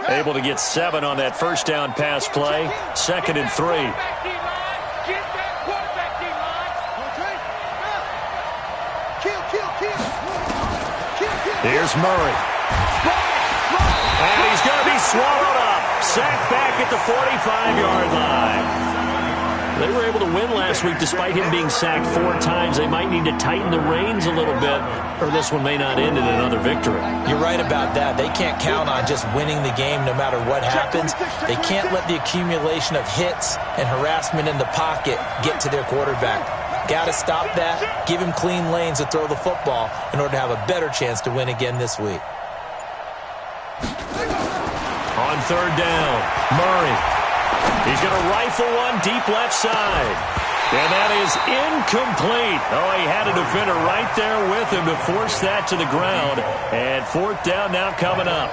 Able to get 7 on that first down pass play. 2nd and 3. Here's Murray. And he's going to be swallowed up. Sacked back at the 45-yard line. They were able to win last week despite him being sacked 4 times. They might need to tighten the reins a little bit, or this one may not end in another victory. You're right about that. They can't count on just winning the game no matter what happens. They can't let the accumulation of hits and harassment in the pocket get to their quarterback. Got to stop that, give him clean lanes to throw the football in order to have a better chance to win again this week. On 3rd down, Murray. He's going to rifle one deep left side. And that is incomplete. Oh, he had a defender right there with him to force that to the ground. And 4th down now coming up.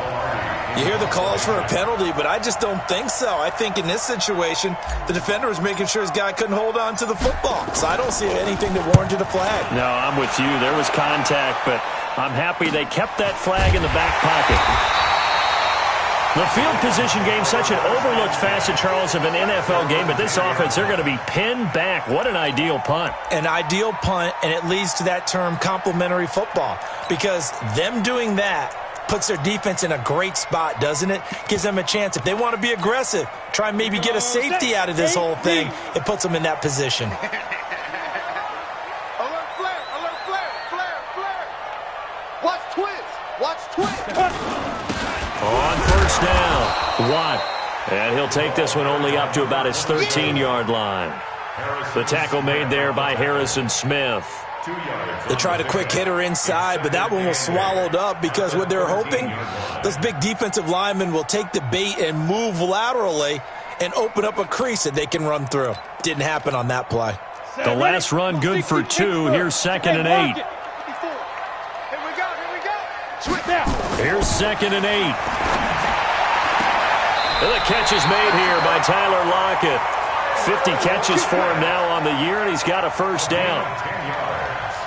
You hear the calls for a penalty, but I just don't think so. I think in this situation, the defender was making sure his guy couldn't hold on to the football. So I don't see anything that warranted a flag. No, I'm with you. There was contact, but I'm happy they kept that flag in the back pocket. The field position game, such an overlooked facet, Charles, of an NFL game, but this offense, they're going to be pinned back. What an ideal punt. An ideal punt, and it leads to that term complementary football, because them doing that puts their defense in a great spot, doesn't it? Gives them a chance. If they want to be aggressive, try and maybe get a safety out of this whole thing, it puts them in that position. Alert flare, alert flare, flare, flare. Watch twist, watch twist. On 1st down, Watt. And he'll take this one only up to about his 13-yard line. The tackle made there by Harrison Smith. They tried a quick hitter inside, but that one was swallowed up because what they're hoping, those big defensive linemen will take the bait and move laterally and open up a crease that they can run through. Didn't happen on that play. The last run good for 2. Here's 2nd and 8. Here's 2nd and 8. And the catch is made here by Tyler Lockett. 50 catches for him now on the year, and he's got a 1st down.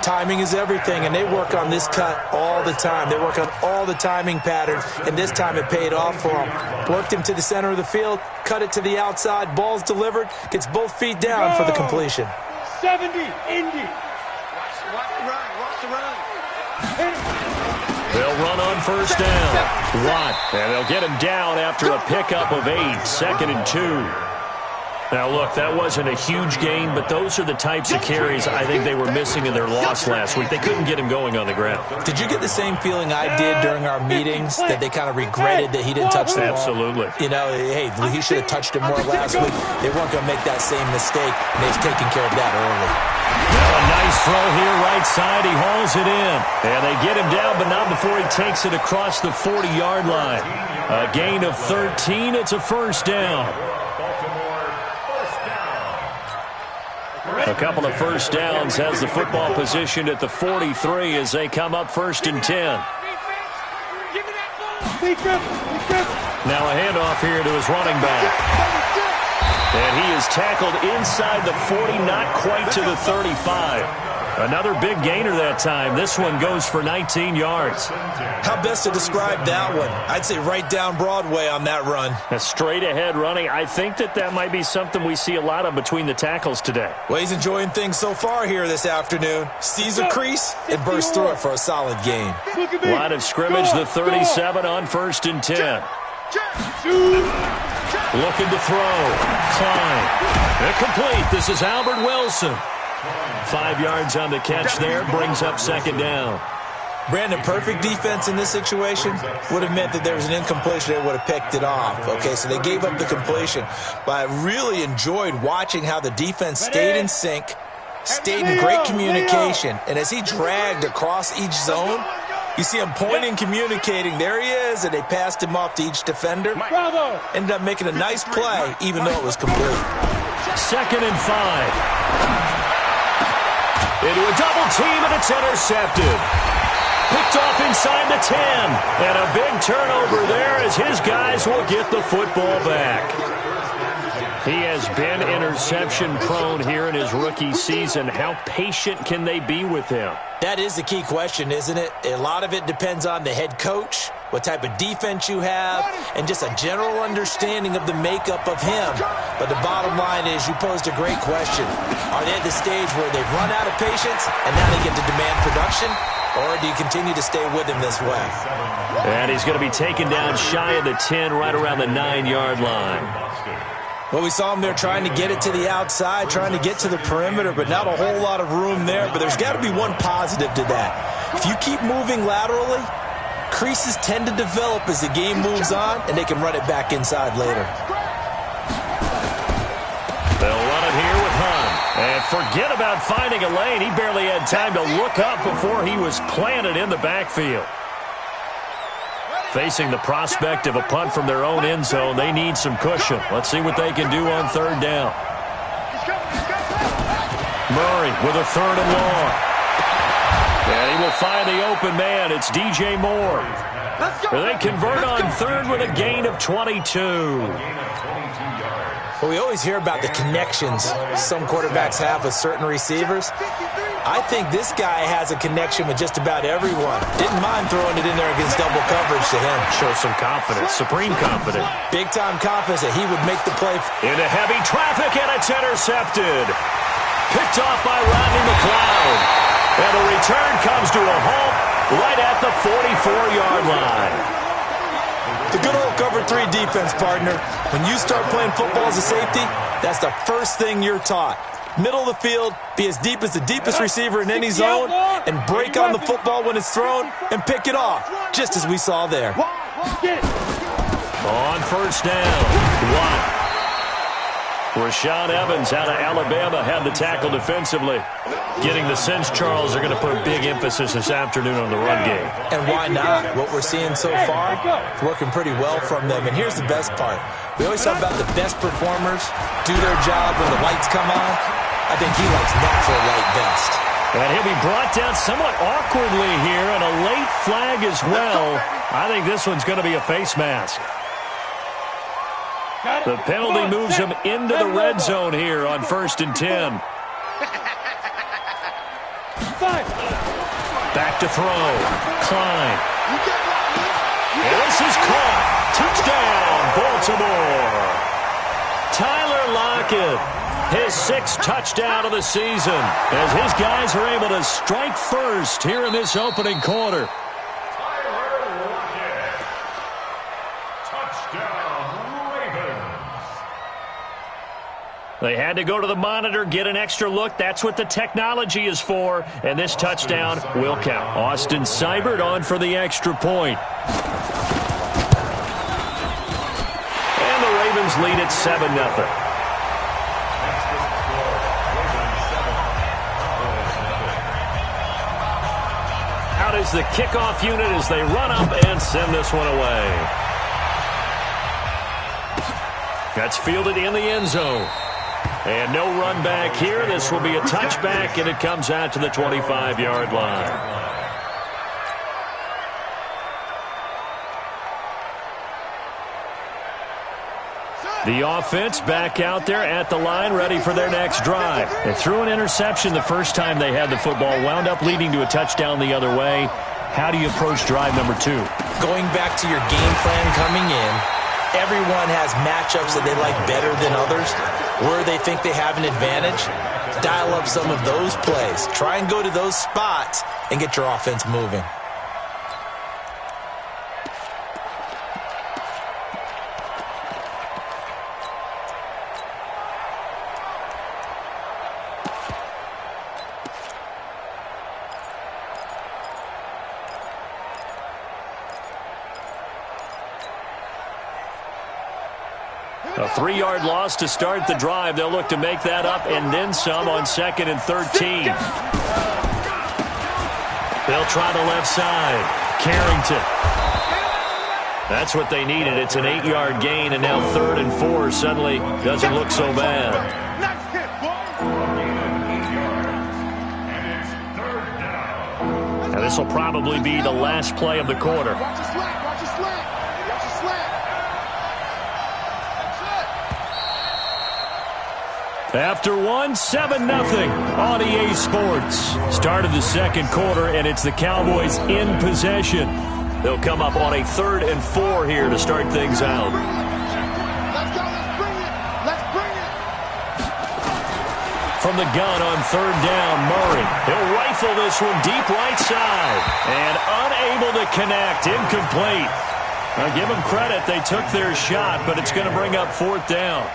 Timing is everything, and they work on this cut all the time. They work on all the timing patterns, and this time it paid off for him. Worked him to the center of the field, cut it to the outside, ball's delivered, gets both feet down for the completion. 70, Indy. Watch the run. They'll run on 1st down. Watt, and they'll get him down after a pickup of 8. 2nd and 2. Now, look, that wasn't a huge gain, but those are the types of carries I think they were missing in their loss last week. They couldn't get him going on the ground. Did you get the same feeling I did during our meetings, that they kind of regretted that he didn't touch the ball? Absolutely. You know, hey, he should have touched it more last week. They weren't going to make that same mistake, and they've taken care of that early. Now a nice throw here, right side. He hauls it in. And they get him down, but not before he takes it across the 40-yard line. A gain of 13. It's a 1st down. A couple of 1st downs has the football positioned at the 43 as they come up 1st and 10. Now a handoff here to his running back. And he is tackled inside the 40, not quite to the 35. Another big gainer that time. This one goes for 19 yards. How best to describe that one? I'd say right down Broadway on that run. A straight ahead running. I think that might be something we see a lot of between the tackles today. Well, he's enjoying things so far here this afternoon. Sees a crease and bursts through it for a solid gain. Line of scrimmage, the 37 on 1st and 10. Looking to throw. Klein. Incomplete. This is Albert Wilson. 5 yards on the catch there. Brings up 2nd down. Brandon, perfect defense in this situation would have meant that there was an incompletion. They would have picked it off. Okay, so they gave up the completion. But I really enjoyed watching how the defense stayed in sync, stayed in great communication. And as he dragged across each zone, you see him pointing, communicating. There he is, and they passed him off to each defender. Ended up making a nice play, even though it was complete. 2nd and 5. Into a double team, and it's intercepted. Picked off inside the 10. And a big turnover there as his guys will get the football back. He has been interception prone here in his rookie season. How patient can they be with him? That is the key question, isn't it? A lot of it depends on the head coach, what type of defense you have, and just a general understanding of the makeup of him. But the bottom line is, you posed a great question. Are they at the stage where they've run out of patience and now they get to demand production? Or do you continue to stay with him this way? And he's going to be taken down shy of the 10, right around the 9-yard line. Well, we saw him there trying to get it to the outside, trying to get to the perimeter, but not a whole lot of room there. But there's got to be one positive to that. If you keep moving laterally, creases tend to develop as the game moves on, and they can run it back inside later. They'll run it here with Hunt. And forget about finding a lane. He barely had time to look up before he was planted in the backfield. Facing the prospect of a punt from their own end zone, they need some cushion. Let's see what they can do on third down. Murray with a third and long. And he will find the open man. It's DJ Moore. They convert on third with a gain of 22. Well, we always hear about the connections some quarterbacks have with certain receivers. I think this guy has a connection with just about everyone. Didn't mind throwing it in there against double coverage to him. Shows some confidence, supreme confidence. Big-time confidence that he would make the play. Into heavy traffic, and it's intercepted. Picked off by Rodney McLeod. And the return comes to a halt right at the 44-yard line. The good old cover 3 defense, partner. When you start playing football as a safety, that's the first thing you're taught. Middle of the field, be as deep as the deepest receiver in any zone, and break on the football when it's thrown and pick it off, just as we saw there. On first down, Watt. Rashaan Evans out of Alabama had the tackle defensively. Getting the sense, Charles, are going to put big emphasis this afternoon on the run game. And why not? What we're seeing so far, it's working pretty well from them. And here's the best part. We always talk about the best performers do their job when the lights come on. I think he likes natural light best. And he'll be brought down somewhat awkwardly here, and a late flag as well. I think this one's going to be a face mask. The penalty moves him into the red zone here on 1st and 10. Back to throw. Klein. And this is caught. Touchdown, Baltimore. Tyler Lockett, his 6th touchdown of the season, as his guys are able to strike first here in this opening quarter. They had to go to the monitor, get an extra look. That's what the technology is for. And this touchdown will count. Austin Seibert on for the extra point. And the Ravens lead at 7-0. Out is the kickoff unit as they run up and send this one away. That's fielded in the end zone. And no run back here. This will be a touchback, and it comes out to the 25-yard line. The offense back out there at the line, ready for their next drive. They threw an interception the first time they had the football, wound up leading to a touchdown the other way. How do you approach drive number 2? Going back to your game plan coming in, everyone has matchups that they like better than others. Where they think they have an advantage, dial up some of those plays. Try and go to those spots and get your offense moving. A 3-yard loss to start the drive. They'll look to make that up and then some on 2nd and 13. They'll try the left side. Carrington. That's what they needed. It's an 8-yard gain, and now 3rd and 4 suddenly doesn't look so bad. Now this will probably be the last play of the quarter. After one, 7-0 on EA Sports. Start of the second quarter, and it's the Cowboys in possession. They'll come up on a 3rd and 4 here to start things out. Let's go. Let's bring it. Let's bring it. From the gun on 3rd down, Murray. He'll rifle this one deep right side. And unable to connect. Incomplete. Now, give them credit. They took their shot, but it's going to bring up 4th down.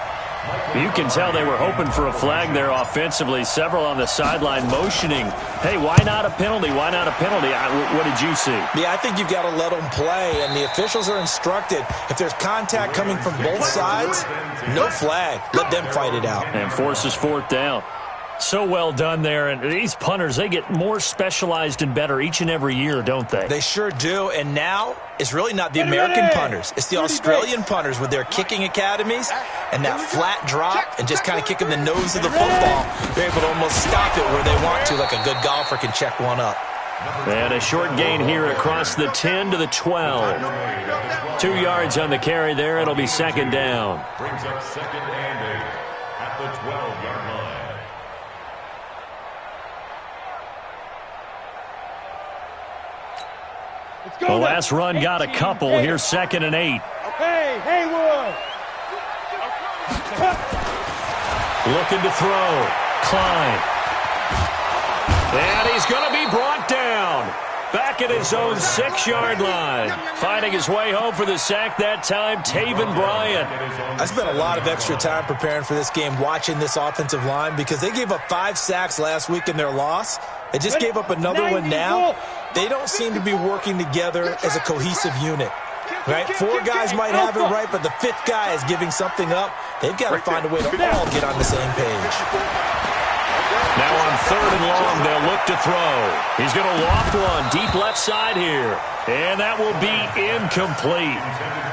You can tell they were hoping for a flag there offensively. Several on the sideline motioning, hey, why not a penalty? Why not a penalty? What did you see? Yeah, I think you've got to let them play, and the officials are instructed, if there's contact coming from both sides, no flag. Let them fight it out. And forces 4th down. So well done there. And these punters, they get more specialized and better each and every year, don't they? They sure do. And now it's really not the American punters. It's the Australian punters with their kicking academies and that flat drop and just kind of kicking the nose of the football. They're able to almost stop it where they want to, like a good golfer can check one up. And a short gain here across the 10 to the 12. 2 yards on the carry there. It'll be 2nd down. Brings up 2nd and 8 at the 12-yard line. The last run got a couple. Here's 2nd and 8. Hey, Haywood. Looking to throw. Klein. And he's going to be brought down. Back at his own 6-yard line. Finding his way home for the sack that time, Taven Bryan. I spent a lot of extra time preparing for this game, watching this offensive line, because they gave up 5 sacks last week in their loss. They just gave up another one now. They don't seem to be working together as a cohesive unit. Right? 4 guys might have it right, but the 5th guy is giving something up. They've got to find a way to all get on the same page. Now on 3rd and long, they'll look to throw. He's going to loft one deep left side here. And that will be incomplete.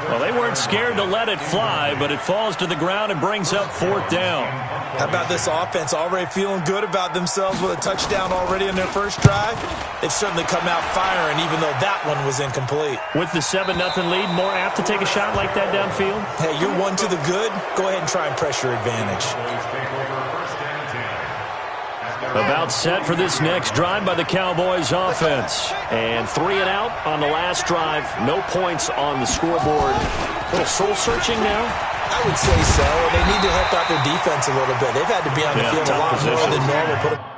Well, they weren't scared to let it fly, but it falls to the ground and brings up 4th down. How about this offense already feeling good about themselves with a touchdown already in their first drive? They've certainly come out firing, even though that one was incomplete. With the 7-0 lead, more apt to take a shot like that downfield? Hey, you're one to the good. Go ahead and try and press your advantage. About set for this next drive by the Cowboys offense. And 3 and out on the last drive. No points on the scoreboard. A little soul-searching now? I would say so. They need to help out their defense a little bit. They've had to be on the field a lot more than normal.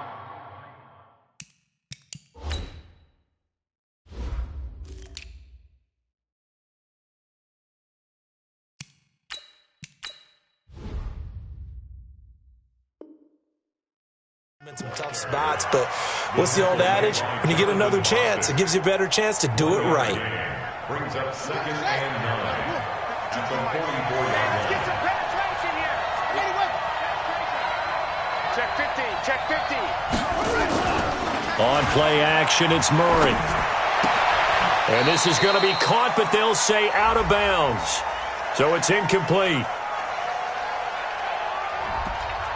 In some tough spots, but what's the old adage? When you get another chance, it gives you a better chance to do it right. Brings up 2nd and 9 at the 44-yard line. Get some penetration here. Check 50. Check 50. On play action, it's Murray. And this is going to be caught, but they'll say out of bounds. So it's incomplete.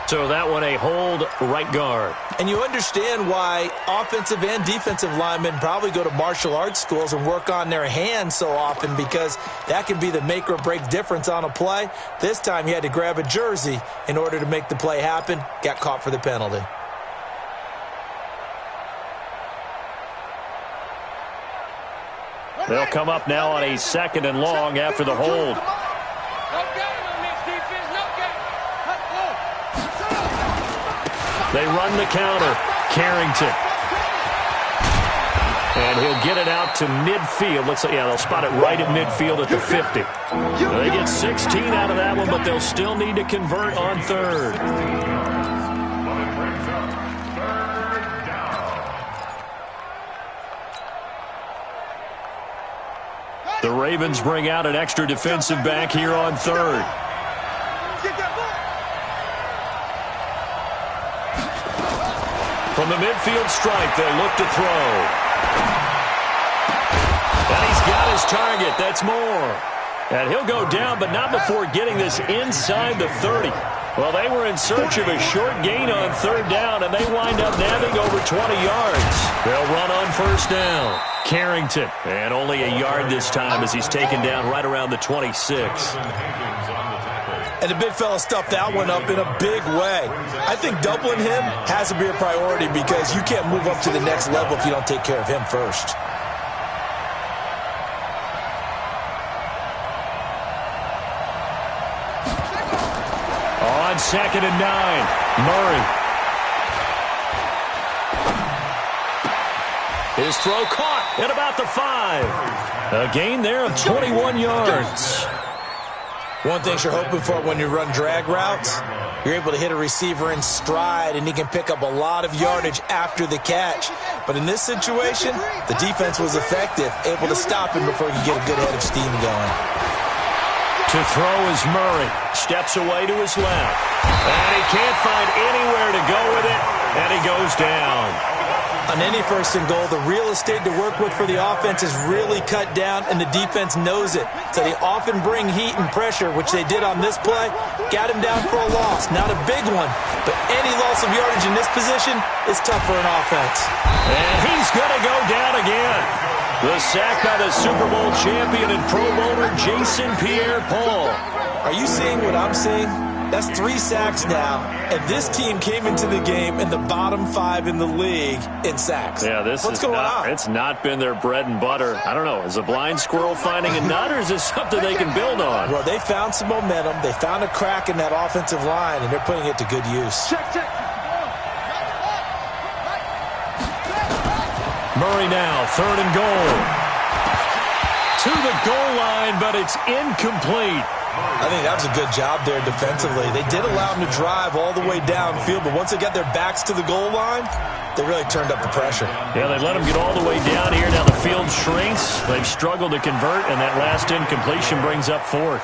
So that one a hold right guard. And you understand why offensive and defensive linemen probably go to martial arts schools and work on their hands so often, because that can be the make or break difference on a play. This time he had to grab a jersey in order to make the play happen. Got caught for the penalty. They'll come up now on a 2nd and long after the hold. They run the counter. Carrington. And he'll get it out to midfield. They'll spot it right at midfield at the 50. They get 16 out of that one, but they'll still need to convert on 3rd. The Ravens bring out an extra defensive back here on 3rd. From the midfield stripe, they'll look to throw. And he's got his target. That's Moore. And he'll go down, but not before getting this inside the 30. Well, they were in search of a short gain on 3rd down, and they wind up nabbing over 20 yards. They'll run on 1st down. Carrington. And only a yard this time as he's taken down right around the 26. And the big fella stuffed that one up in a big way. I think doubling him has to be a priority because you can't move up to the next level if you don't take care of him first. On 2nd and 9, Murray. His throw caught at about the 5. A gain there of 21 yards. One thing you're hoping for when you run drag routes, you're able to hit a receiver in stride, and he can pick up a lot of yardage after the catch. But in this situation, the defense was effective, able to stop him before he could get a good head of steam going. To throw is Murray. Steps away to his left. And he can't find anywhere to go with it, and he goes down. On any 1st and goal, the real estate to work with for the offense is really cut down, and the defense knows it. So they often bring heat and pressure, which they did on this play. Got him down for a loss. Not a big one, but any loss of yardage in this position is tough for an offense. And he's going to go down again. The sack by the Super Bowl champion and Pro Bowler Jason Pierre-Paul. Are you seeing what I'm seeing? That's 3 sacks now, and this team came into the game in the bottom 5 in the league in sacks. Yeah, what's going on? It's not been their bread and butter. I don't know. Is a blind squirrel finding a nut, or is this something they can build on? Well, they found some momentum. They found a crack in that offensive line, and they're putting it to good use. Murray now, 3rd and goal. To the goal line, but it's incomplete. I think that was a good job there defensively. They did allow them to drive all the way downfield, but once they got their backs to the goal line, they really turned up the pressure. Yeah, they let them get all the way down here. Now the field shrinks. They've struggled to convert, and that last incompletion brings up 4th.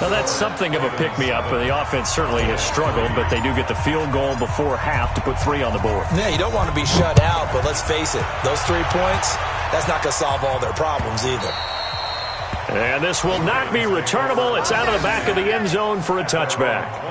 Now, that's something of a pick-me-up. The offense certainly has struggled, but they do get the field goal before half to put 3 on the board. Yeah, you don't want to be shut out, but let's face it, those 3 points, that's not going to solve all their problems either. And this will not be returnable. It's out of the back of the end zone for a touchback.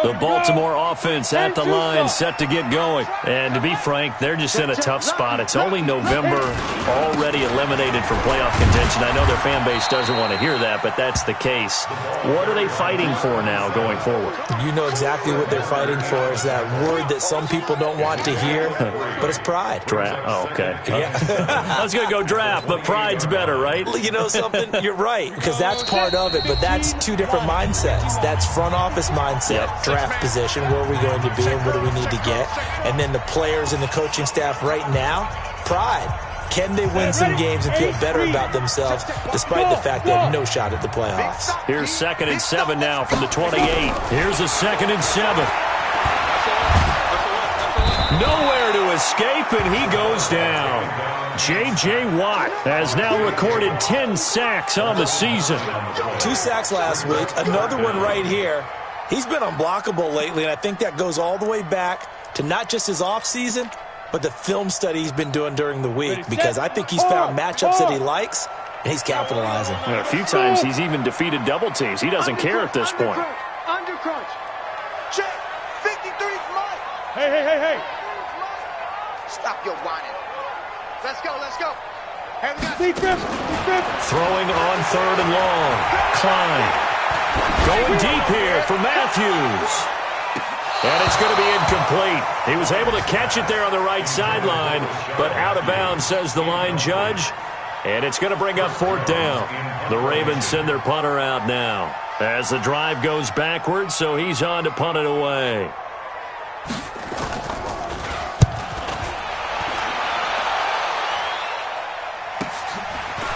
The Baltimore offense at the line, set to get going. And to be frank, they're just in a tough spot. It's only November, already eliminated from playoff contention. I know their fan base doesn't want to hear that, but that's the case. What are they fighting for now going forward? You know exactly what they're fighting for. Is that word that some people don't want to hear, but it's pride. Draft. Oh, okay. Yeah. I was going to go draft, but pride's better, right? You know something? You're right, because that's part of it, but that's 2 different mindsets. That's front office mindset, draft position, where are we going to be and what do we need to get? And then the players and the coaching staff right now, pride. Can they win some games and feel better about themselves despite the fact they have no shot at the playoffs? Here's 2nd and 7 now from the 28. Here's a 2nd and 7. Nowhere to escape, and he goes down. J.J. Watt has now recorded 10 sacks on the season. 2 sacks last week, another one right here. He's been unblockable lately, and I think that goes all the way back to not just his offseason, but the film study he's been doing during the week, because I think he's found matchups that he likes, and he's capitalizing. And a few times he's even defeated double teams. He doesn't care at this point. Under crunch. Check. 53 flight. Hey. Stop your whining. Let's go. Hey, we got Defense. Throwing on 3rd and long. Klein. Going deep here for Matthews. And it's going to be incomplete. He was able to catch it there on the right sideline, but out of bounds, says the line judge. And it's going to bring up 4th down. The Ravens send their punter out now as the drive goes backwards, so he's on to punt it away.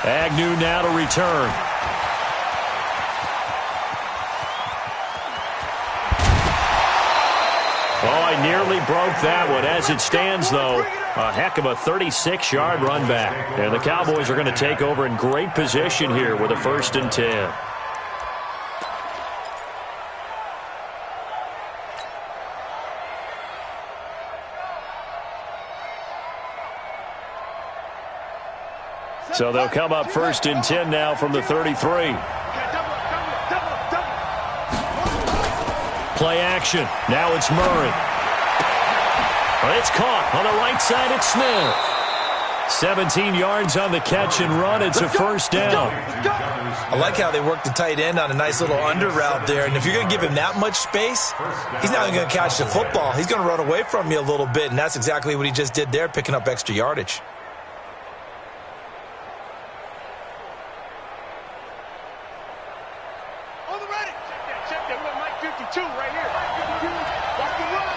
Agnew now to return. Oh, I nearly broke that one. As it stands, though, a heck of a 36-yard run back. And the Cowboys are going to take over in great position here with a 1st and 10. So they'll come up 1st and 10 now from the 33. Play action. Now it's Murray. It's caught. On the right side, it's Smith. 17 yards on the catch and run. It's a first down. I like how they work the tight end on a nice little under route there. And if you're going to give him that much space, he's not going to catch the football. He's going to run away from you a little bit, and that's exactly what he just did there, picking up extra yardage. On the ready. Check that. We're Mike 52 right here. Mike 52. Watch the run.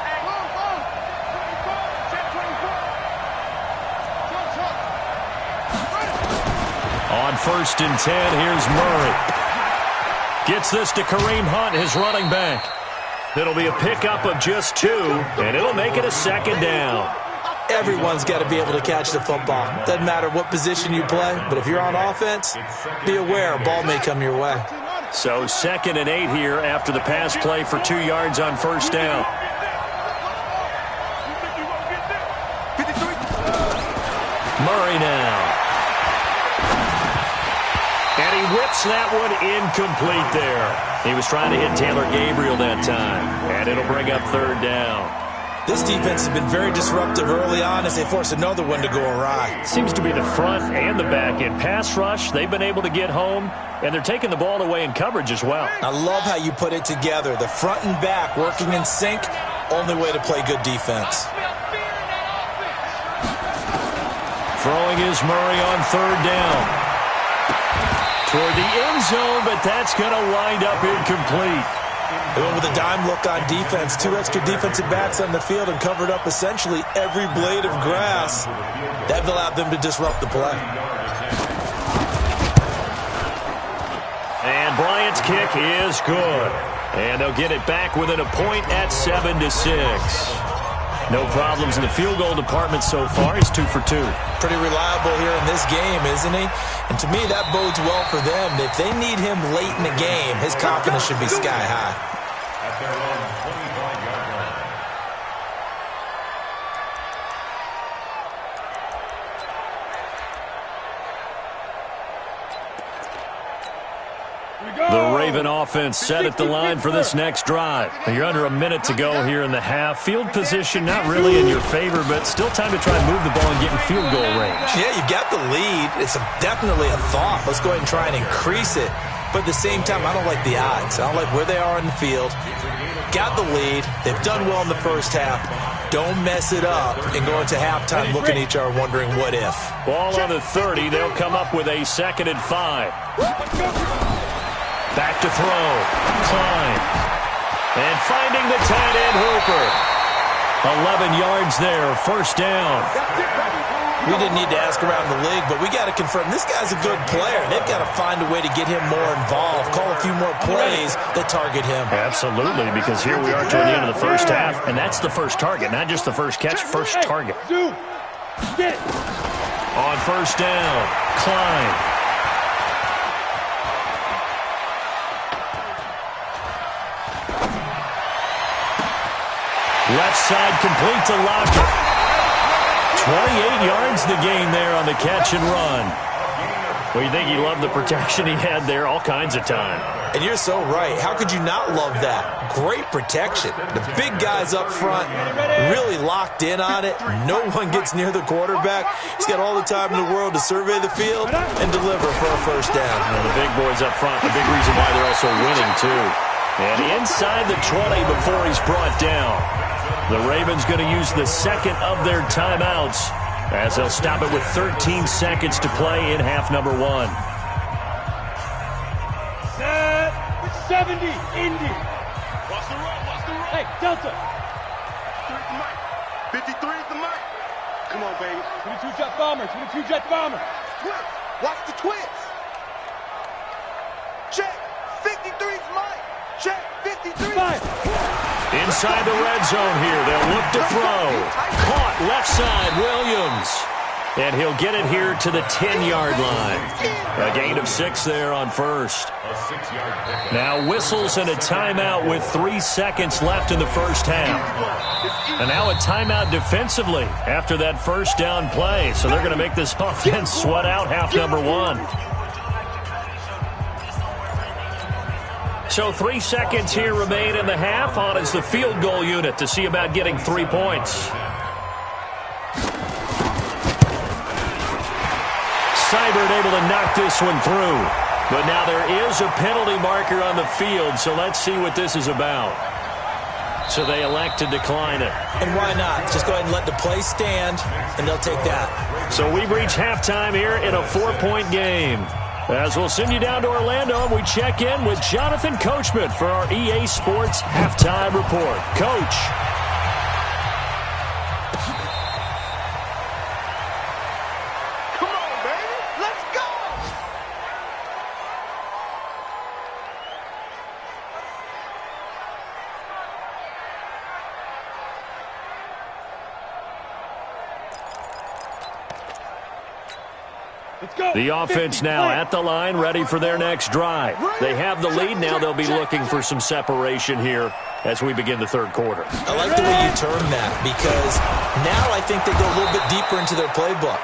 Hey, run. 24. Check 24. On 1st and 10, here's Murray. Gets this to Kareem Hunt, his running back. It'll be a pickup of just 2, and it'll make it a second down. Everyone's got to be able to catch the football. Doesn't matter what position you play, but if you're on offense, be aware a ball may come your way. So 2nd and 8 here after the pass play for 2 yards on 1st down. Murray now. And he whips that one incomplete there. He was trying to hit Taylor Gabriel that time. And it'll bring up 3rd down. This defense has been very disruptive early on as they force another one to go awry. Seems to be the front and the back. In pass rush, they've been able to get home, and they're taking the ball away in coverage as well. I love how you put it together. The front and back working in sync, only way to play good defense. Throwing is Murray on 3rd down. Toward the end zone, but that's going to wind up incomplete. They went with a dime look on defense. 2 extra defensive backs on the field and covered up essentially every blade of grass. That allowed them to disrupt the play. And Bryant's kick is good. And they'll get it back within a point at 7-6. No problems in the field goal department so far. He's 2 for 2. Pretty reliable here in this game, isn't he? And to me, that bodes well for them. If they need him late in the game, his confidence should be sky high. At their own 25-yard line. The Raven offense set at the line for this next drive. You're under a minute to go here in the half. Field position not really in your favor, but still time to try and move the ball and get in field goal range. Yeah, you've got the lead. It's definitely a thought. Let's go ahead and try and increase it. But at the same time, I don't like the odds. I don't like where they are in the field. Got the lead. They've done well in the first half. Don't mess it up and go into halftime looking at each other wondering what if. Ball on the 30. They'll come up with a 2nd and 5. Back to throw. Klein. And finding the tight end Hooper. 11 yards there. First down. We didn't need to ask around the league, but we got to confirm this guy's a good player. They've got to find a way to get him more involved, call a few more plays that target him. Absolutely, because here we are toward the end of the first half, and that's the first target, not just the first catch, first target. On 1st down, Klein. Left side complete to Lockett. 28 yards the gain there on the catch and run. Well, you think he loved the protection he had there all kinds of time. And you're so right. How could you not love that? Great protection. The big guys up front really locked in on it. No one gets near the quarterback. He's got all the time in the world to survey the field and deliver for a first down. And the big boys up front, the big reason why they're also winning, too. And inside the 20 before he's brought down. The Ravens going to use the 2nd of their timeouts as they'll stop it with 13 seconds to play in half number 1. Set. 70. Indy. Watch the run. Hey, Delta. 53 is the mic. Come on, baby. 22 jet bomber. 22 jet bomber. Twist. Watch the twist. Check. 53 is Mike. Check. 53. Fire. Inside the red zone here. They'll look to throw. Caught left side, Williams. And he'll get it here to the 10-yard line. A gain of 6 there on first. A 6-yard pickup. Now whistles and a timeout with 3 seconds left in the first half. And now a timeout defensively after that first down play. So they're going to make this offense sweat out half number 1. So 3 seconds here remain in the half. On is the field goal unit to see about getting 3 points. Seibert able to knock this one through. But now there is a penalty marker on the field, so let's see what this is about. So they elect to decline it. And why not? Just go ahead and let the play stand, and they'll take that. So we've reached halftime here in a 4-point game. As we'll send you down to Orlando, and we check in with Jonathan Coachman for our EA Sports Halftime Report. Coach. Come on, baby. Let's go. Let's go. The offense now at the line, ready for their next drive. They have the lead. Now they'll be looking for some separation here as we begin the third quarter. I like the way you term that, because now I think they go a little bit deeper into their playbook.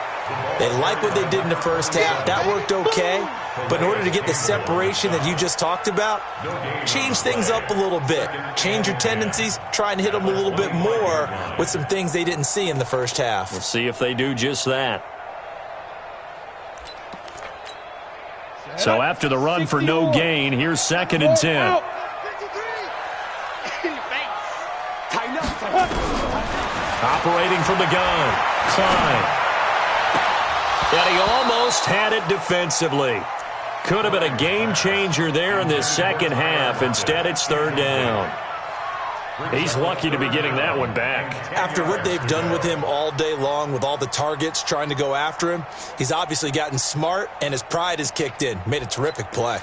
They like what they did in the first half. That worked okay. But in order to get the separation that you just talked about, change things up a little bit. Change your tendencies. Try and hit them a little bit more with some things they didn't see in the first half. We'll see if they do just that. So after the run for no gain, here's 2nd and 10. Operating from the gun, Klein. And he almost had it defensively. Could have been a game changer there in this second half. Instead, it's 3rd down. He's lucky to be getting that one back. After what they've done with him all day long, with all the targets trying to go after him, he's obviously gotten smart, and his pride has kicked in. Made a terrific play.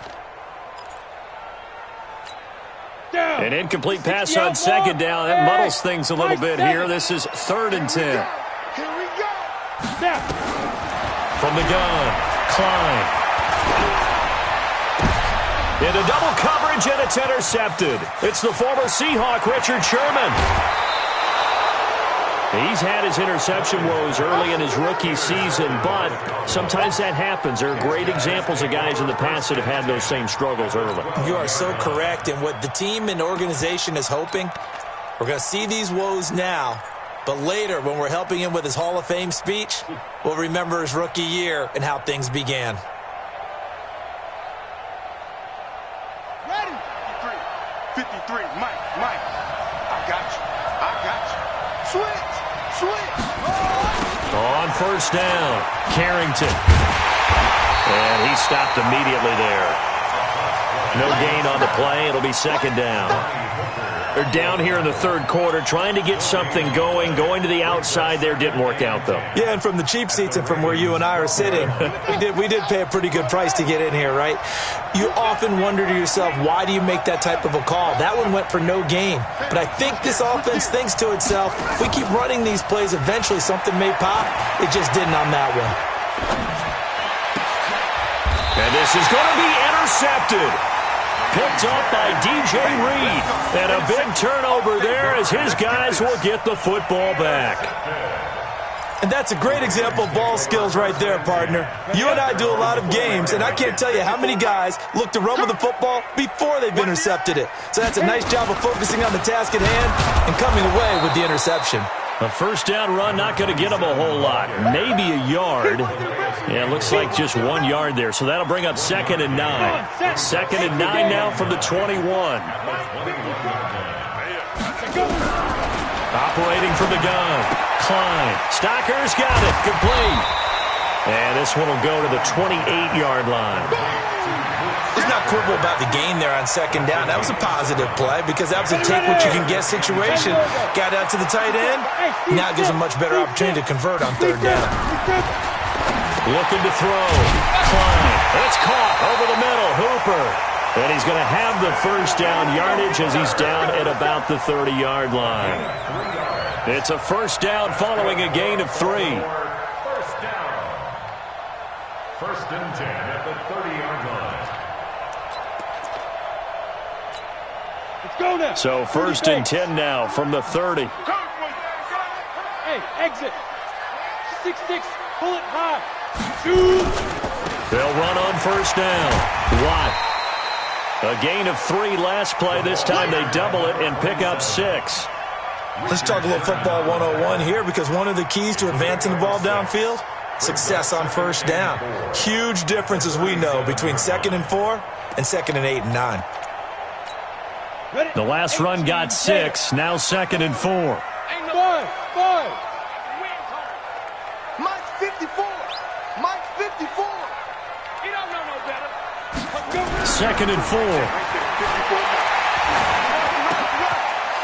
An incomplete pass on 2nd down. That muddles things a little bit here. This is 3rd and 10. Here we go. From the gun, Klein. Into double coverage, and it's intercepted. It's the former Seahawk, Richard Sherman. He's had his interception woes early in his rookie season, but sometimes that happens. There are great examples of guys in the past that have had those same struggles early. You are so correct, and what the team and organization is hoping, we're going to see these woes now, but later when we're helping him with his Hall of Fame speech, we'll remember his rookie year and how things began. Ready? 53, Mike. I got you. Switch. On 1st down, Carrington. And he stopped immediately there. No gain on the play. It'll be 2nd down. They're down here in the 3rd quarter, trying to get something going. Going to the outside there didn't work out, though. Yeah, and from the cheap seats and from where you and I are sitting, we did pay a pretty good price to get in here, right? You often wonder to yourself, why do you make that type of a call? That one went for no gain. But I think this offense thinks to itself, if we keep running these plays, eventually something may pop. It just didn't on that one. And this is going to be intercepted. Picked up by DJ Reed. And a big turnover there as his guys will get the football back. And that's a great example of ball skills right there, partner. You and I do a lot of games, and I can't tell you how many guys look to run with the football before they've intercepted it. So that's a nice job of focusing on the task at hand and coming away with the interception. A 1st down run, not going to get him a whole lot. Maybe a yard. Yeah, it looks like just 1 yard there. So that'll bring up 2nd and 9. 2nd and 9 now from the 21. Operating from the gun. Klein. Stocker's got it. Complete. And this one will go to the 28-yard line. There's not quibble about the gain there on 2nd down. That was a positive play because that was a take-what-you-can-get situation. Got out to the tight end. Now it gives a much better opportunity to convert on 3rd down. Looking to throw. Klein. It's caught over the middle. Hooper. And he's going to have the 1st down yardage as he's down at about the 30-yard line. It's a 1st down following a gain of 3. 1st down. 1st and 10 at the 30-yard line. Let's go now. So 1st and 10 now from the 30. Hey, exit. 6-6. Pull it high. Shoot. They'll run on 1st down. Watt. A gain of 3 last play. This time they double it and pick up 6. Let's talk a little football 101 here, because one of the keys to advancing the ball downfield, success on first down. Huge difference, as we know, between 2nd and 4 and 2nd and 8 and 9. The last run got 6. Now 2nd and 4. Five. Mike's 54. Mike's 54. He don't know no better. 2nd and 4.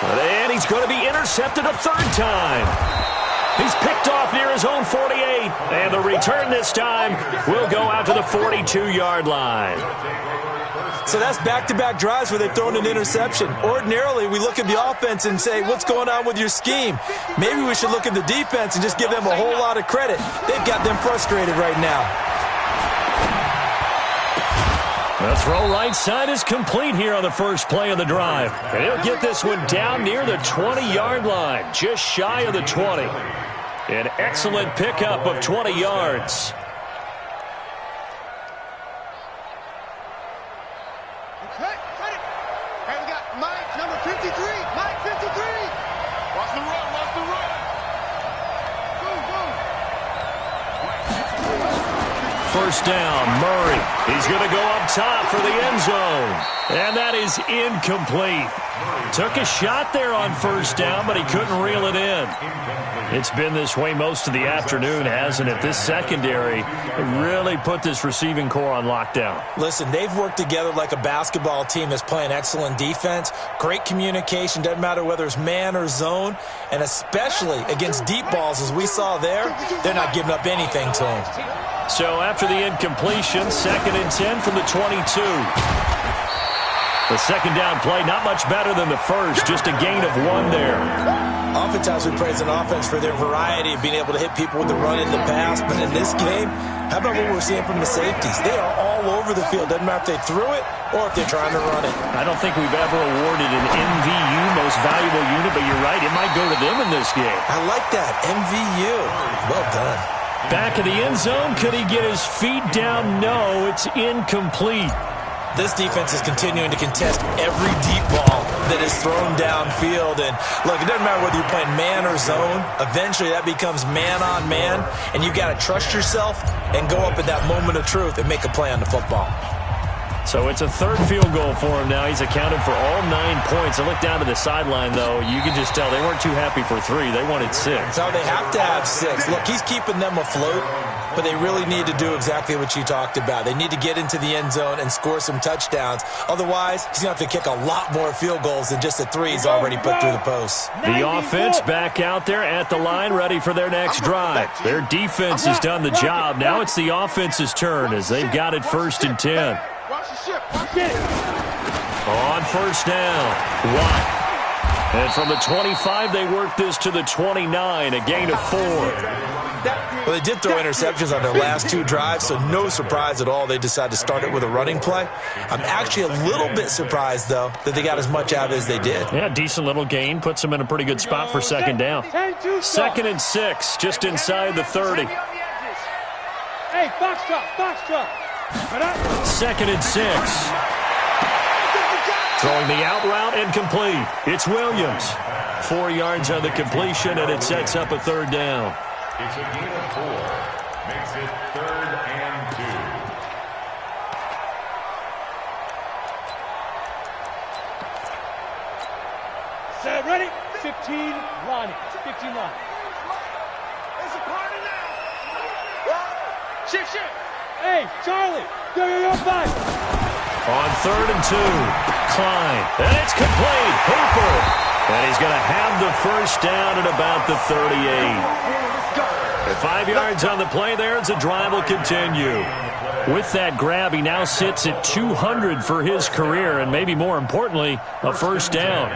And he's going to be intercepted a 3rd time. He's picked off near his own 48. And the return this time will go out to the 42-yard line. So that's back-to-back drives where they've thrown an interception. Ordinarily, we look at the offense and say, what's going on with your scheme? Maybe we should look at the defense and just give them a whole lot of credit. They've got them frustrated right now. The throw right side is complete here on the first play of the drive. And he'll get this one down near the 20-yard line, just shy of the 20. An excellent pickup of 20 yards. Hey, we got Mike, number 53. Mike, 53. Watch the run. First down, Murray. He's going to go up top for the end zone. And that is incomplete. Took a shot there on first down, but he couldn't reel it in. It's been this way most of the afternoon, hasn't it? This secondary really put this receiving core on lockdown. Listen, they've worked together like a basketball team that's playing excellent defense. Great communication, doesn't matter whether it's man or zone. And especially against deep balls, as we saw there, they're not giving up anything to them. So after the incompletion, 2nd and 10 from the 22. The second down play, not much better than the first, just a gain of 1 there. Oftentimes we praise an offense for their variety of being able to hit people with the run and the pass, but in this game, how about what we're seeing from the safeties? They are all over the field. Doesn't matter if they threw it or if they're trying to run it. I don't think we've ever awarded an MVU, most valuable unit, but you're right, it might go to them in this game. I like that, MVU. Well done. Back in the end zone, could he get his feet down? No, it's incomplete. This defense is continuing to contest every deep ball that is thrown downfield. And look, it doesn't matter whether you're playing man or zone. Eventually that becomes man on man, and you got to trust yourself and go up at that moment of truth and make a play on the football. So it's a 3rd field goal for him now. He's accounted for all 9 points. I look down to the sideline, though. You can just tell they weren't too happy for 3. They wanted 6. So they have to have 6. Look, he's keeping them afloat, but they really need to do exactly what you talked about. They need to get into the end zone and score some touchdowns. Otherwise, he's going to have to kick a lot more field goals than just the 3 he's already put through the post. The offense back out there at the line, ready for their next drive. Their defense has done the job. Now it's the offense's turn as they've got it 1st and 10. Watch the ship. On first down, Watt. And from the 25, they work this to the 29, a gain of 4. Well, they did throw interceptions on their last 2 drives, so no surprise at all they decided to start it with a running play. I'm actually a little bit surprised, though, that they got as much out of it as they did. Yeah, decent little gain. Puts them in a pretty good spot for 2nd down. 2nd and 6, just inside the 30. Hey, box drop. 2nd and 6. Throwing the out route and complete. It's Williams. 4 yards on the completion, and it sets up a 3rd down. It's a gain of 4. Makes it 3rd and 2. Set, ready? 15, Lonnie. 15 line. It's a party now. Shift. Hey, Charlie. Go, 5. On 3rd and 2, Klein. And it's complete. Hooper. And he's going to have the first down at about the 38. 5 yards on the play there as the drive will continue. With that grab, he now sits at 200 for his career, and maybe more importantly, a first down.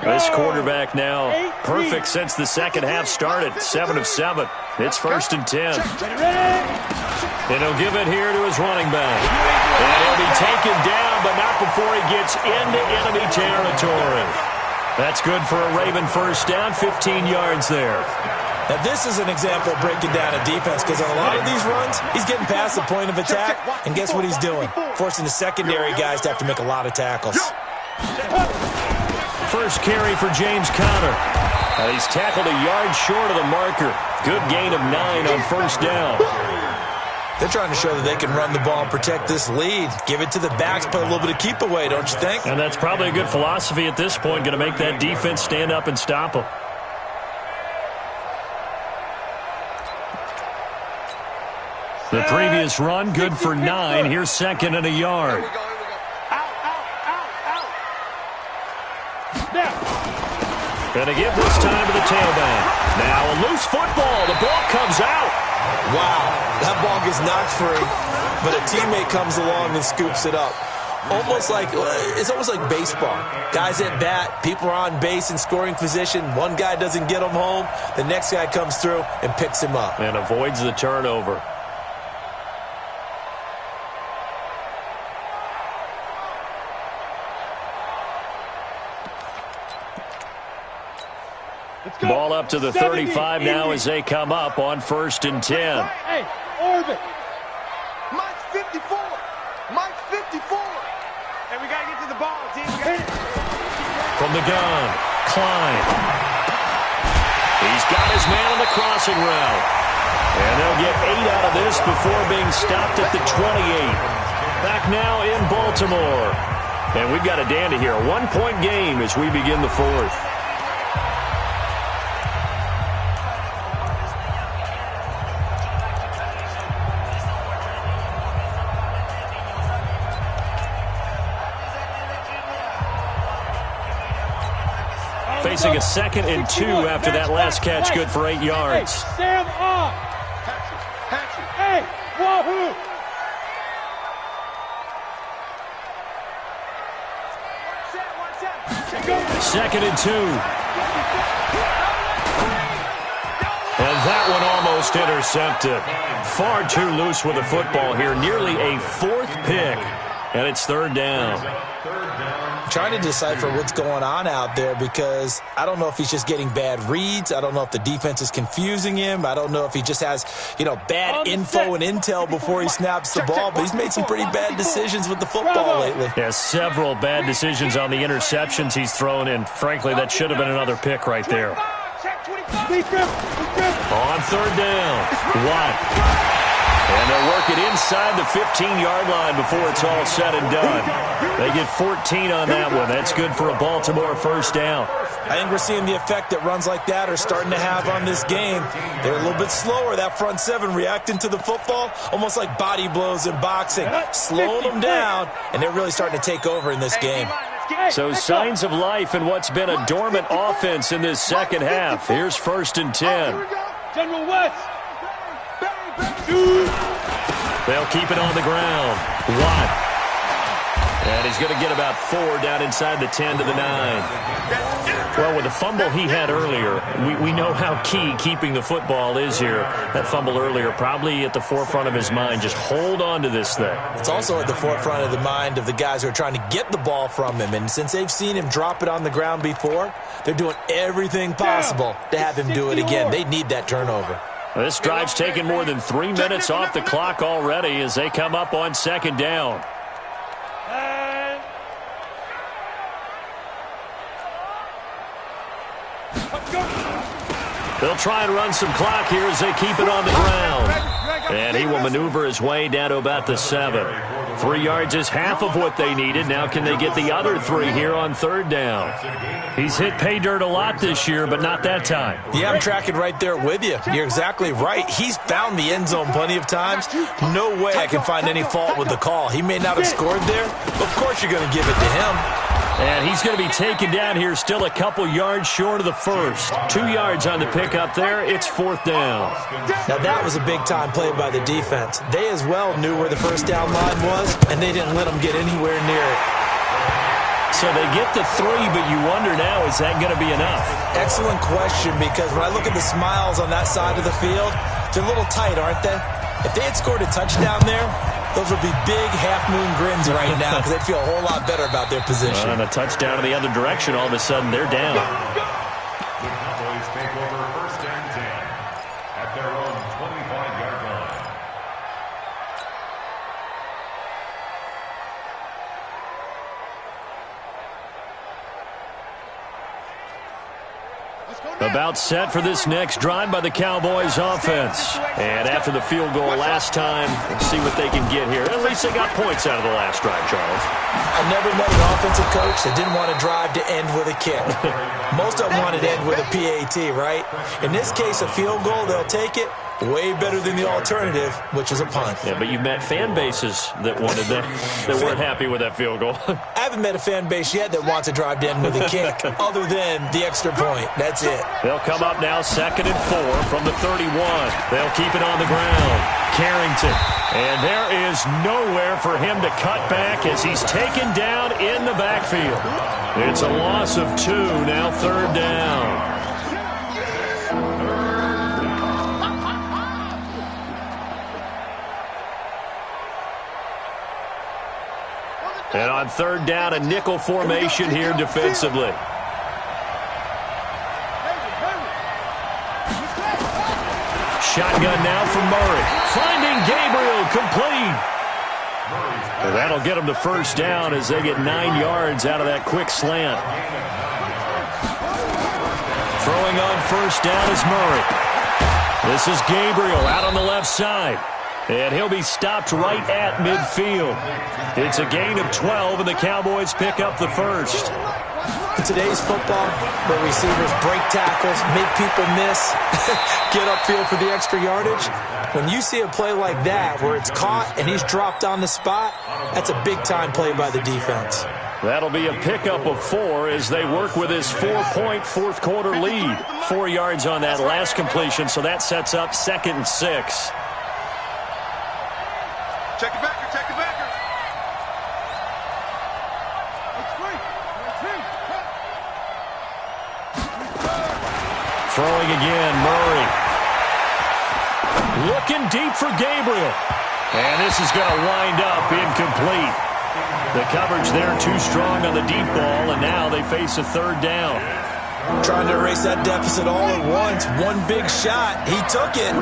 This quarterback now perfect since the second half started. 7 of 7. It's 1st and 10. And he'll give it here to his running back. And he'll be taken down, but not before he gets into enemy territory. That's good for a Raven first down, 15 yards there. Now, this is an example of breaking down a defense because on a lot of these runs, he's getting past the point of attack, and guess what he's doing? Forcing the secondary guys to have to make a lot of tackles. First carry for James Conner. He's tackled a yard short of the marker. Good gain of 9 on first down. They're trying to show that they can run the ball and protect this lead. Give it to the backs, play a little bit of keep away, don't you think? And that's probably a good philosophy at this point, going to make that defense stand up and stop them. The previous run, good for 9. Here's second and a yard. Going to give this time to the tailback. Now a loose football. The ball comes out. Wow, that ball gets knocked free, but a teammate comes along and scoops it up. It's almost like baseball. Guys at bat, people are on base in scoring position. One guy doesn't get him home. The next guy comes through and picks him up. And avoids the turnover. Ball up to the 35 now as they come up on first and 10. Hey, orbit. Mike's 54. Mike's 54. Hey, we got to get to the ball, team. From the gun, Klein. He's got his man on the crossing route. And they'll get 8 out of this before being stopped at the 28. Back now in Baltimore. And we've got a dandy here. A 1-point game as we begin the fourth. Facing a 2nd and 2 after that last catch, good for 8 yards. Hey, Sam off. Hey, wahoo. Second and 2. And that one almost intercepted. Far too loose with the football here. Nearly a 4th pick. And it's 3rd down. Trying to decipher what's going on out there because I don't know if he's just getting bad reads. I don't know if the defense is confusing him. I don't know if he just has, bad info and intel before he snaps the ball. But he's made some pretty bad decisions with the football lately. Yeah, several bad decisions on the interceptions he's thrown in. Frankly, that should have been another pick right there. On 3rd down, Watt. And they'll work it inside the 15-yard line before it's all said and done. They get 14 on that one. That's good for a Baltimore first down. I think we're seeing the effect that runs like that are starting to have on this game. They're a little bit slower, that front 7, reacting to the football, almost like body blows in boxing, slowing them down, and they're really starting to take over in this game. So signs of life in what's been a dormant offense in this second half. Here's 1st and 10. General West. They'll keep it on the ground. Watt. And he's going to get about 4 down inside the 10 to the 9. Well, with the fumble he had earlier, we know how key keeping the football is here. That fumble earlier probably at the forefront of his mind. Just hold on to this thing. It's also at the forefront of the mind of the guys who are trying to get the ball from him. And since they've seen him drop it on the ground before, they're doing everything possible to have him do it again. They need that turnover. This drive's taken more than 3 minutes off the clock already as they come up on 2nd down. They'll try and run some clock here as they keep it on the ground. And he will maneuver his way down to about the 7. 3 yards is half of what they needed. Now can they get the other 3 here on 3rd down? He's hit pay dirt a lot this year, but not that time. Yeah, I'm tracking right there with you. You're exactly right. He's found the end zone plenty of times. No way I can find any fault with the call. He may not have scored there, but of course you're going to give it to him. And he's going to be taken down here still a couple yards short of the first. 2 yards on the pickup there. It's 4th down. Now that was a big-time play by the defense. They as well knew where the first down line was, and they didn't let them get anywhere near it. So they get the 3, but you wonder now, is that going to be enough? Excellent question, because when I look at the smiles on that side of the field, they're a little tight, aren't they? If they had scored a touchdown there, those would be big half-moon grins right now because they'd feel a whole lot better about their position. And a touchdown in the other direction, all of a sudden they're down. About set for this next drive by the Cowboys offense. And after the field goal last time, we'll see what they can get here. At least they got points out of the last drive, Charles. I never met an offensive coach that didn't want to drive to end with a kick. Most of them wanted to end with a PAT, right? In this case, a field goal, they'll take it. Way better than the alternative, which is a punt. Yeah, but you've met fan bases that wanted that weren't happy with that field goal. I haven't met a fan base yet that wants to drive to end with a kick, other than the extra point. That's it. They'll come up now 2nd and 4 from the 31. They'll keep it on the ground. Carrington. And there is nowhere for him to cut back as he's taken down in the backfield. It's a loss of 2, now 3rd down. And on 3rd down, a nickel formation here defensively. Shotgun now for Murray. Finding Gabriel, complete. And that'll get them to 1st down as they get 9 yards out of that quick slant. Throwing on 1st down is Murray. This is Gabriel out on the left side. And he'll be stopped right at midfield. It's a gain of 12, and the Cowboys pick up the 1st. In today's football, where receivers break tackles, make people miss, get upfield for the extra yardage, when you see a play like that where it's caught and he's dropped on the spot, that's a big-time play by the defense. That'll be a pickup of 4 as they work with his 4-point fourth-quarter lead. 4 yards on that last completion, so that sets up 2nd and 6. Check it backer, check it backer. Throwing again, Murray. Looking deep for Gabriel. And this is going to wind up incomplete. The coverage there too strong on the deep ball, and now they face a 3rd down. Trying to erase that deficit all at once. One big shot. He took it.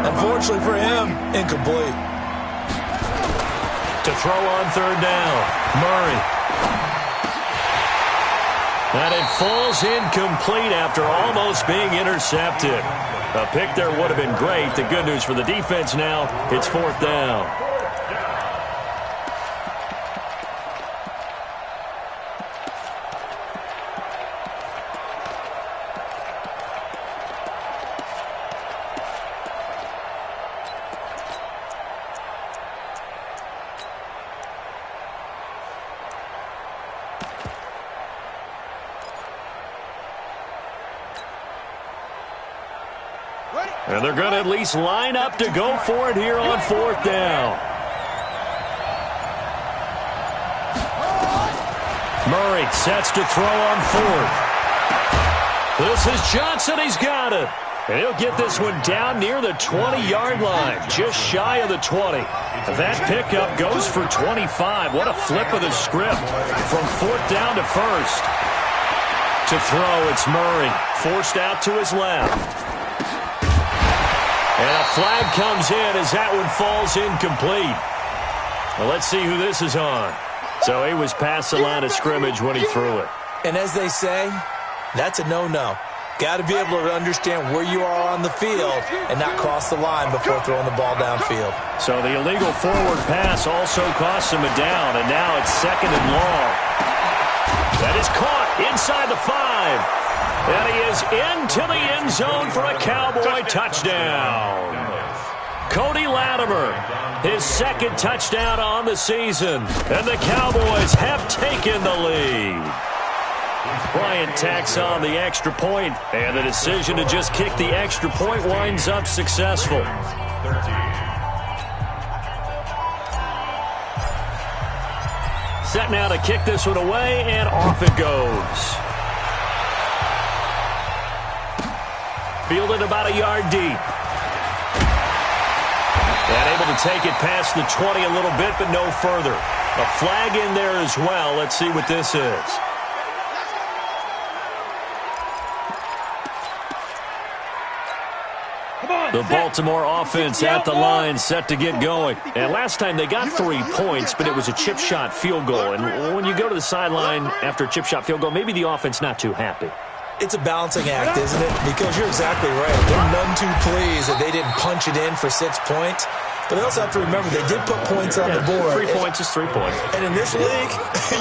Unfortunately for him, incomplete. To throw on 3rd down, Murray. And it falls incomplete after almost being intercepted. A pick there would have been great. The good news for the defense now, it's 4th down. And they're going to at least line up to go for it here on 4th down. Murray sets to throw on 4th. This is Johnson. He's got it. And he'll get this one down near the 20-yard line, just shy of the 20. That pickup goes for 25. What a flip of the script from 4th down to 1st. To throw, it's Murray, forced out to his left. And a flag comes in as that one falls incomplete. Well, let's see who this is on. So he was past the line of scrimmage when he threw it. And as they say, that's a no-no. Got to be able to understand where you are on the field and not cross the line before throwing the ball downfield. So the illegal forward pass also costs him a down, and now it's 2nd and long. That is caught inside the 5. And he is into the end zone for a Cowboy touchdown. Cody Latimer, his 2nd touchdown on the season. And the Cowboys have taken the lead. Bryant tacks on the extra point, and the decision to just kick the extra point winds up successful. Set now to kick this one away, and off it goes. Fielded about a yard deep. And able to take it past the 20 a little bit, but no further. A flag in there as well. Let's see what this is. The Baltimore offense at the line, set to get going. And last time they got 3 points, but it was a chip shot field goal. And when you go to the sideline after a chip shot field goal, maybe the offense not too happy. It's a balancing act, isn't it? Because you're exactly right. They're none too pleased that they didn't punch it in for 6 points. But they also have to remember they did put points on the board. 3 points is 3 points. And in this league,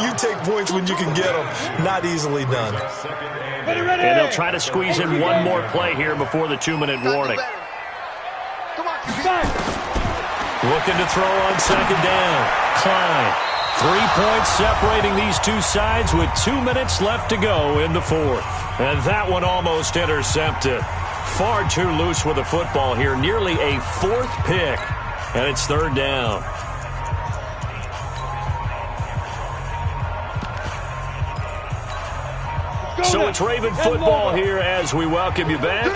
you take points when you can get them. Not easily done. And they'll try to squeeze in one more play here before the 2-minute warning. Come on, Looking to throw on second down. Klein. 3 points separating these two sides with 2 minutes left to go in the fourth. And that one almost intercepted. Far too loose with the football here. Nearly a fourth pick. And it's third down. So it's Raven football here as we welcome you back.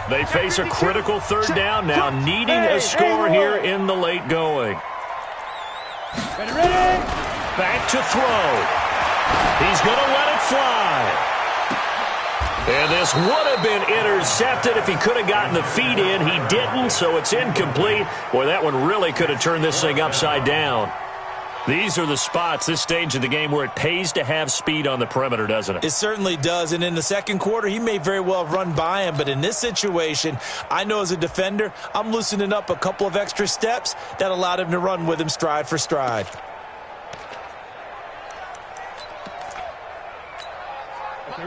They face a critical third down now, needing a score here in the late going. Back to throw. He's going to let it fly. And this would have been intercepted if he could have gotten the feet in. He didn't, so it's incomplete. Boy, that one really could have turned this thing upside down. These are the spots, this stage of the game, where it pays to have speed on the perimeter, doesn't it? It certainly does. And in the second quarter, he may very well have run by him. But in this situation, I know as a defender, I'm loosening up a couple of extra steps that allowed him to run with him stride for stride.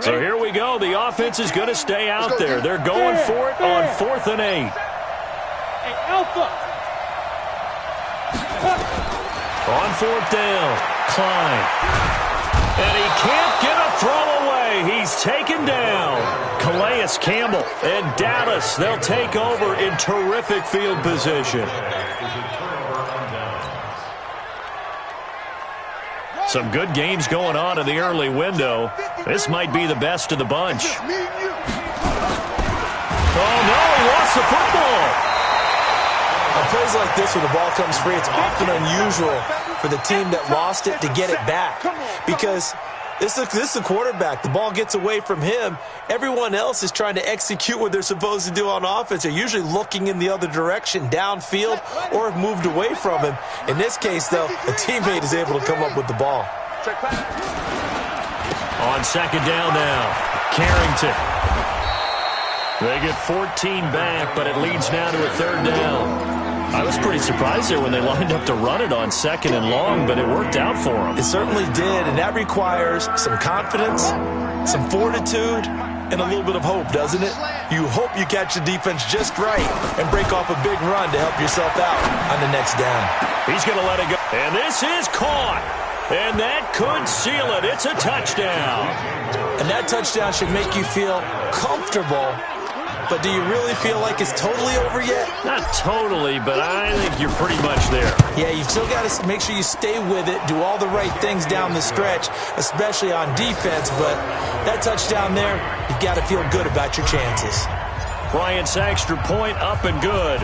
So here we go. The offense is going to stay out there. They're going for it on 4th and 8. Alpha. On 4th down, Klein. And he can't get a throw away. He's taken down. Calais Campbell and Dallas, they'll take over in terrific field position. Some good games going on in the early window. This might be the best of the bunch. Oh, no, he lost the football. On plays like this, when the ball comes free, it's often unusual for the team that lost it to get it back. Because this is the quarterback. The ball gets away from him. Everyone else is trying to execute what they're supposed to do on offense. They're usually looking in the other direction, downfield, or have moved away from him. In this case, though, a teammate is able to come up with the ball. On second down now, Carrington. They get 14 back, but it leads now to a third down. I was pretty surprised there when they lined up to run it on second and long, but it worked out for them. It certainly did, and that requires some confidence, some fortitude, and a little bit of hope, doesn't it? You hope you catch the defense just right and break off a big run to help yourself out on the next down. He's going to let it go. And this is caught. And that could seal it. It's a touchdown. And that touchdown should make you feel comfortable. But do you really feel like it's totally over yet? Not totally, but I think you're pretty much there. Yeah, you've still got to make sure you stay with it, do all the right things down the stretch, especially on defense. But that touchdown there, you've got to feel good about your chances. Bryant's extra point up and good.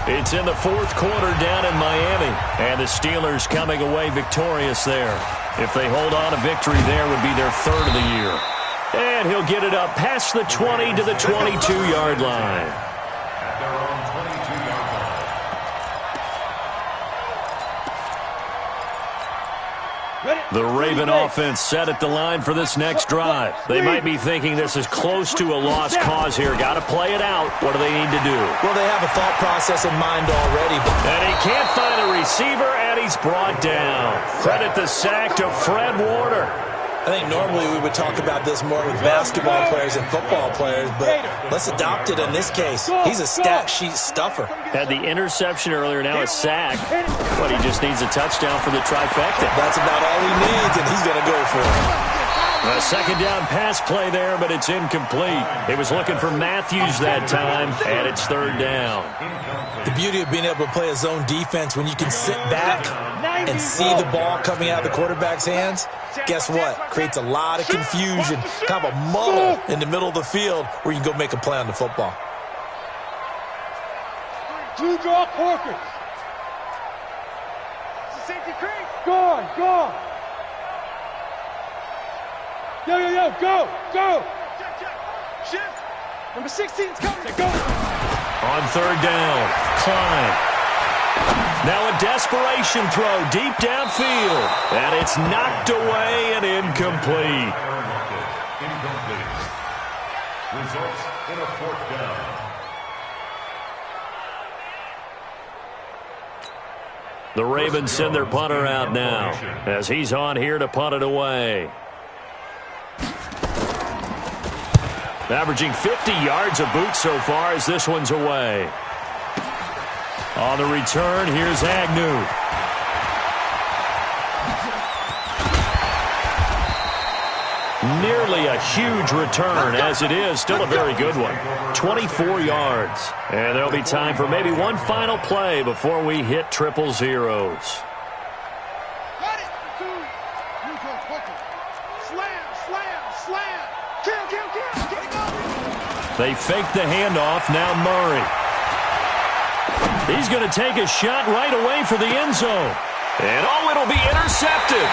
It's in the fourth quarter down in Miami. And the Steelers coming away victorious there. If they hold on, a victory there would be their third of the year. And he'll get it up past the 20 to the 22-yard line. At their own 22-yard line. The Raven offense set at the line for this next drive. They might be thinking this is close to a lost cause here. Got to play it out. What do they need to do? Well, they have a thought process in mind already. And he can't find a receiver, and he's brought down. Credit the sack to Fred Warner. I think normally we would talk about this more with basketball players and football players, but let's adopt it in this case. He's a stat sheet stuffer. Had the interception earlier, now a sack. But he just needs a touchdown for the trifecta. That's about all he needs, and he's going to go for it. A second down pass play there, but it's incomplete. It was looking for Matthews that time, and it's third down. The beauty of being able to play a zone defense when you can sit back and see the ball coming out of the quarterback's hands, guess what? Creates a lot of confusion, kind of a muddle in the middle of the field where you can go make a play on the football. Two draw Corkers. Safety creek. Gone. Yo, go. Check. Shift. Number 16's coming. Go. On third down, Klein. Now a desperation throw deep downfield. And it's knocked away and incomplete. Results in a 4th down. The Ravens send their punter out now as he's on here to punt it away. Averaging 50 yards a boot so far as this one's away. On the return, here's Agnew. Nearly a huge return, as it is still a very good one. 24 yards. And there'll be time for maybe one final play before we hit triple zeros. Got it. 2. Neutral quickly. Slam, slam, slam. Kill, kill, kill. Get it going. They fake the handoff. Now Murray. He's going to take a shot right away for the end zone. And oh, it'll be intercepted.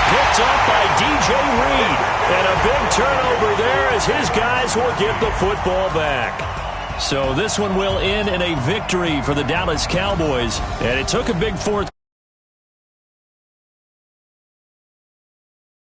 Picked up by DJ Reed. And a big turnover there as his guys will get the football back. So this one will end in a victory for the Dallas Cowboys. And it took a big fourth.